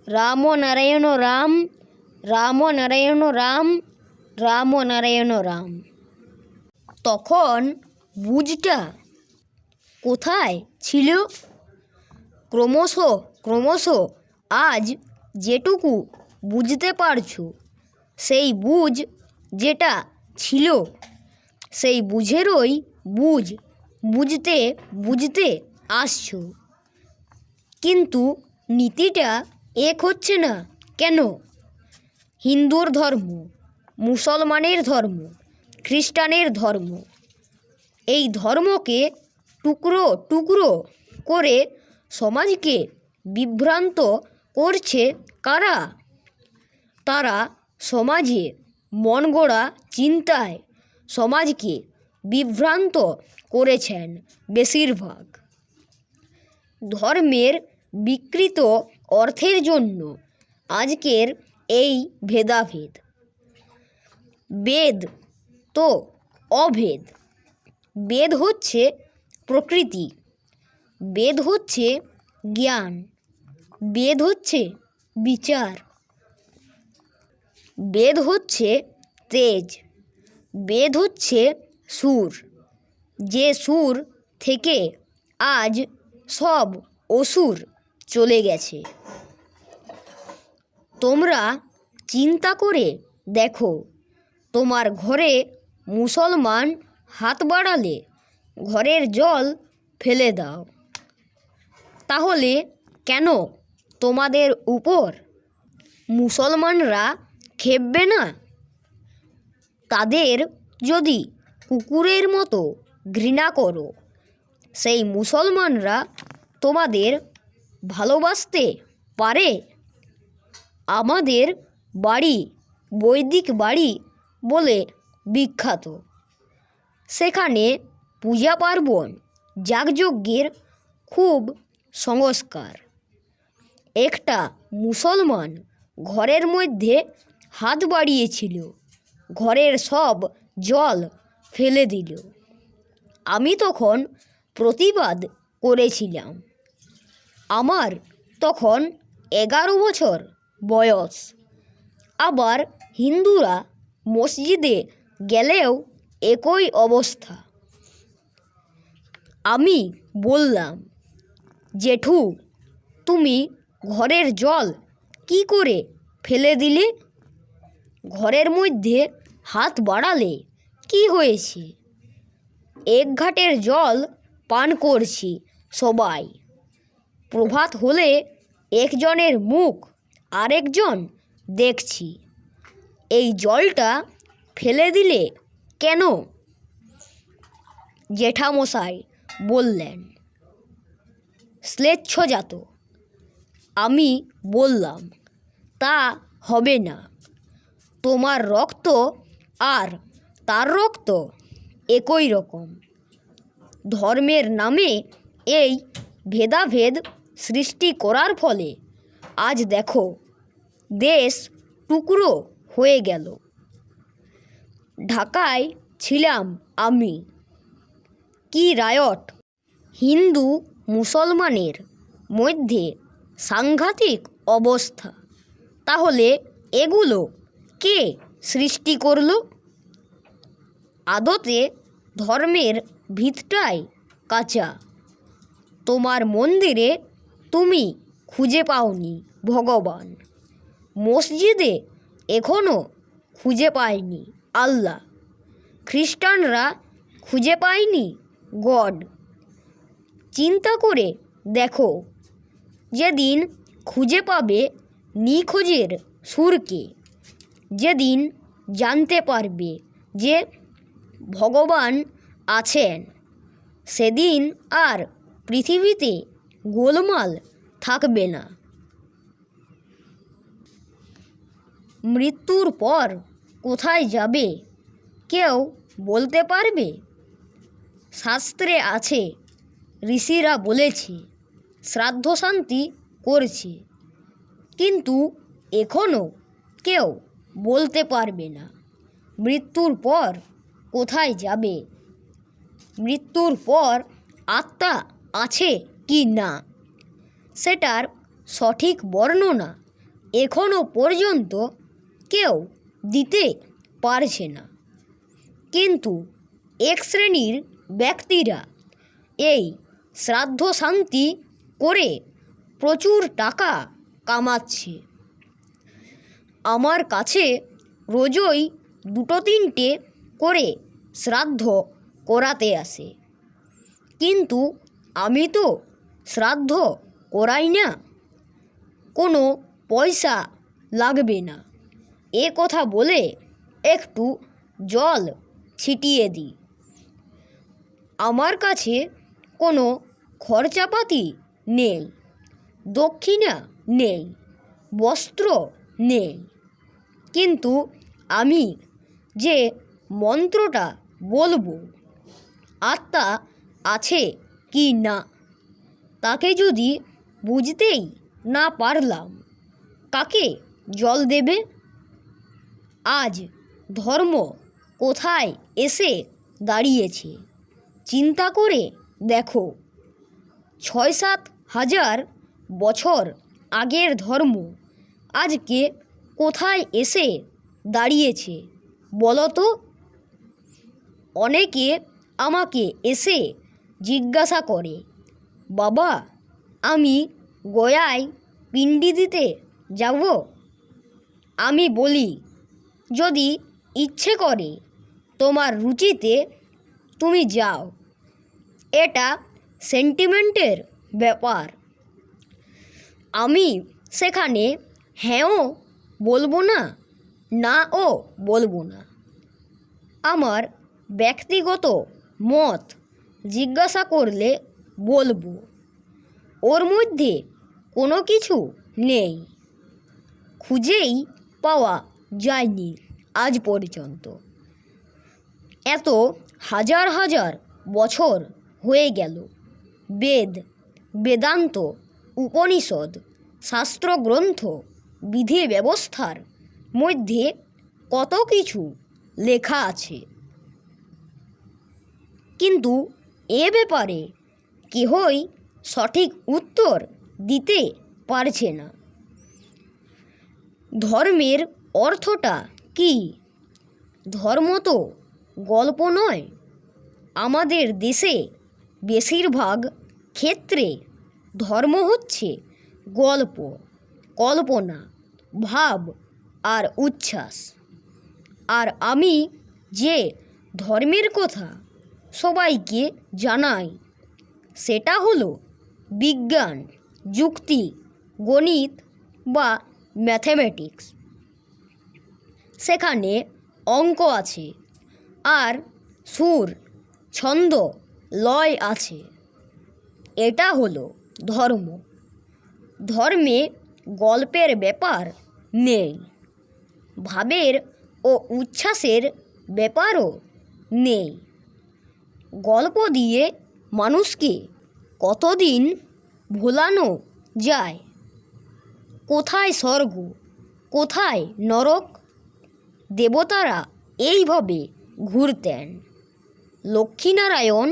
রাম নারায়ণ রাম, রাম নারায়ণ রাম, রাম নারায়ণ রাম। তখন বুঝটা কোথায় ছিল? ক্রমশ ক্রমশ আজ যেটুকু বুঝতে পারছো, সেই বুঝ যেটা ছিল, সেই বুঝেরই বুঝ বুঝতে বুঝতে আসছো। কিন্তু নীতিটা এক হচ্ছে না কেন? হিন্দুর ধর্ম, মুসলমানের ধর্ম, খ্রিস্টানের ধর্ম, এই ধর্মকে টুকরো টুকরো করে সমাজকে বিভ্রান্ত করছে কারা? তারা সমাজে মন গড়া চিন্তায় সমাজকে বিভ্রান্ত করেছেন বেশিরভাগ। ধর্মের বিকৃত অর্থের জন্য আজকের এই ভেদাভেদ। বেদ তো অভেদ। বেদ হচ্ছে প্রকৃতি, বেদ হচ্ছে জ্ঞান, বেদ হচ্ছে বিচার, বেদ হচ্ছে তেজ, বেদ হচ্ছে সুর, যে সুর থেকে আজ সব অসুর চলে গেছে। তোমরা চিন্তা করে দেখো, তোমার ঘরে মুসলমান হাত বাড়ালে ঘরের জল ফেলে দাও। তাহলে কেন তোমাদের উপর মুসলমানরা খেপবে না? তাদের যদি কুকুরের মতো ঘৃণা করো, সেই মুসলমানরা তোমাদের ভালোবাসতে পারে? আমাদের বাড়ি বৈদিক বাড়ি বলে বিখ্যাত। সেখানে পূজা পার্বণ যাগযজ্ঞের খুব সংস্কার। একটা মুসলমান ঘরের মধ্যে হাত বাড়িয়েছিল, ঘরের সব জল ফেলে দিল। আমি তখন প্রতিবাদ করেছিলাম। আমার তখন 11 বছর বয়স। আবার হিন্দুরা মসজিদে গেলেও একই অবস্থা। আমি বললাম, জেঠু, তুমি ঘরের জল কি করে ফেলে দিলে? ঘরের মধ্যে হাত বাড়ালে কি হয়েছে? এক ঘাটের জল পান করছি সবাই। প্রভাত হলে একজনের মুখ আরেকজন দেখছি। এই জলটা ফেলে দিলে কেন? জেঠামশাই বললেন, শ্লেচ্ছজাত। আমি বললাম, তা হবে না। তোমার রক্ত আর তার রক্ত একই রকম। ধর্মের নামে এই ভেদাভেদ সৃষ্টি করার ফলে আজ দেখো দেশ টুকরো হয়ে গেল। ঢাকায় ছিলাম আমি। কি রায়ট! হিন্দু মুসলমানের মধ্যে সাংঘাতিক অবস্থা। তাহলে এগুলো কে সৃষ্টি করলো? আদতে ধর্মের ভিতটাই কাঁচা। তোমার মন্দিরে তুমি খুঁজে পাওনি ভগবান, মসজিদে এখনও খুঁজে পায়নি আল্লাহ, খ্রিস্টানরা খুঁজে পায়নি গড। চিন্তা করে দেখো, যেদিন খুঁজে পাবে নিখোঁজের সুরকে, যেদিন জানতে পারবে যে ভগবান আছেন, সেদিন আর পৃথিবীতে গোলমাল থাকবে না। মৃত্যুর পর কোথায় যাবে কেউ বলতে পারবে? শাস্ত্রে আছে, ঋষিরা বলেছে শ্রাদ্ধ শান্তি করছে, কিন্তু এখনও কেউ বলতে পারবে না মৃত্যুর পর কোথায় যাবে। মৃত্যুর পর আত্মা আছে কি না, সেটার সঠিক বর্ণনা এখনো পর্যন্ত কেউ দিতে পারছে না। কিন্তু এক শ্রেণীর ব্যক্তিরা এই শ্রাদ্ধ শান্তি করে প্রচুর টাকা কামাচ্ছে। আমার কাছে রোজই 2-3টে করে শ্রাদ্ধ করাতে আসে, কিন্তু আমি তো শ্রাদ্ধ করাই না, কোনো পয়সা লাগবে না এ কথা বলে একটু জল ছিটিয়ে দিই। আমার কাছে কোনো খরচাপাতি নেই, দক্ষিণা নেই, বস্ত্র নেই, কিন্তু আমি যে মন্ত্রটা বলবো আত্মা আছে কি না তাকে যদি বুঝতেই না পারলাম, কাকে জল দেবে? আজ ধর্ম কোথায় এসে দাঁড়িয়েছে চিন্তা করে দেখো। 6-7 হাজার বছর আগের ধর্ম আজকে কোথায় এসে দাঁড়িয়েছে বলো তো? অনেকে আমাকে এসে জিজ্ঞাসা করে, বাবা আমি গয়ায় পিণ্ডি দিতে যাব? আমি বলি, যদি ইচ্ছে করে তোমার রুচিতে তুমি যাও, এটা সেন্টিমেন্টের ব্যাপার। আমি সেখানে হ্যাঁও বলবো না, নাও বলবো না। আমার ব্যক্তিগত মত জিজ্ঞাসা করলে বলবো, ওর মধ্যে কোনো কিছু নেই, খুঁজেই পাওয়া যায়নি আজ পর্যন্ত। এত হাজার হাজার বছর হয়ে গেল, বেদ, বেদান্ত, উপনিষদ, শাস্ত্রগ্রন্থ, বিধি ব্যবস্থার মধ্যে কত কিছু লেখা আছে, কিন্তু এ ব্যাপারে কেহই সঠিক উত্তর দিতে পারছে না। ধর্মের অর্থটা কি? ধর্ম তো গল্প নয়। আমাদের দেশে বেশিরভাগ ক্ষেত্রে ধর্ম হচ্ছে গল্প, কল্পনা, ভাব আর উচ্ছ্বাস। আর আমি যে ধর্মের কথা সবাইকে জানাই সেটা হলো বিজ্ঞান, যুক্তি, গণিত বা ম্যাথমেটিক্স। সেখানে অঙ্ক আছে, আর সুর, ছন্দ, লয় আছে। এটা হলো ধর্ম। ধর্মে গল্পের ব্যাপার নেই, ভাবের ও উচ্ছ্বাসের ব্যাপারও নেই। গল্প দিয়ে মানুষকে কতদিন ভোলানো যায়? কোথায় স্বর্গ, কোথায় নরক? দেবতারা এইভাবে ঘুরতেন, লক্ষ্মীনারায়ণ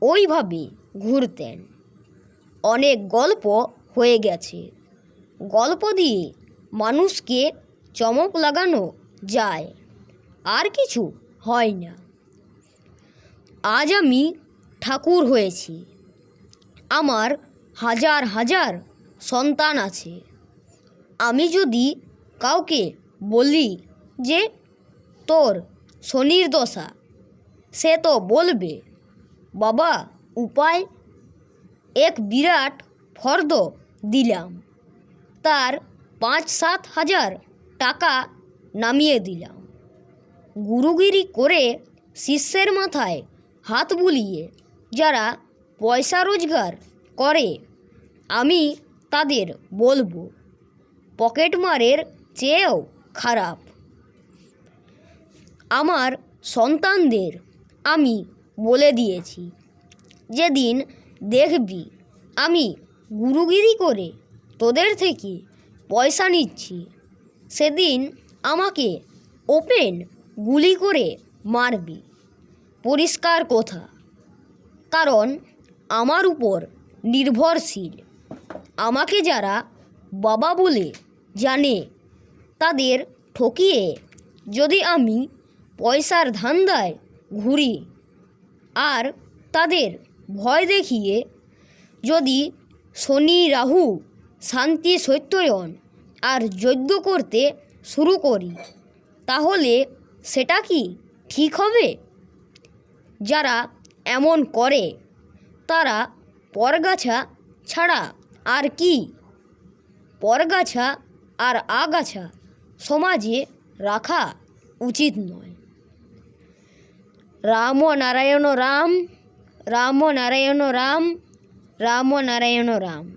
ওইভাবে ঘুরতেন। অনেক গল্প হয়ে গেছে, গল্প দিয়ে মানুষকে চমক লাগানো যায়, আর কিছু হয় না। আজ আমি ঠাকুর হয়েছি, আমার হাজার হাজার সন্তান আছে। আমি যদি কাউকে বলি যে তোর শনির দশা, সে তো বলবে, বাবা উপায়? এক বিরাট ফর্দ দিলাম, তার 5-7 হাজার টাকা নামিয়ে দিলাম। গুরুগিরি করে শিষ্যের মাথায় হাত বুলিয়ে যারা পয়সা রোজগার করে, আমি তাদের বলবো পকেটমারের চেয়েও খারাপ। আমার সন্তানদের আমি বলে দিয়েছি, যেদিন দেখবি আমি গুরুগিরি করে তোদের থেকে পয়সা নিচ্ছি, সেদিন আমাকে ওপেন গুলি করে মারবি। পরিষ্কার কথা, কারণ আমার উপর নির্ভরশীল। আমাকে যারা বাবা বলে জানে তাদের ঠকিয়ে যদি আমি পয়সার ধান্দায় ঘুরি আর তাদের ভয় দেখিয়ে যদি শনি রাহু শান্তি সত্যয়ন আর যজ্ঞ করতে শুরু করি, তাহলে সেটা কি ঠিক হবে? যারা এমন করে তারা পরগাছা ছাড়া আর কি? পরগাছা আর আগাছা সমাজে রাখা উচিত নয়। রাম নারায়ণ রাম, রাম নারায়ণ রাম, রাম নারায়ণ রাম।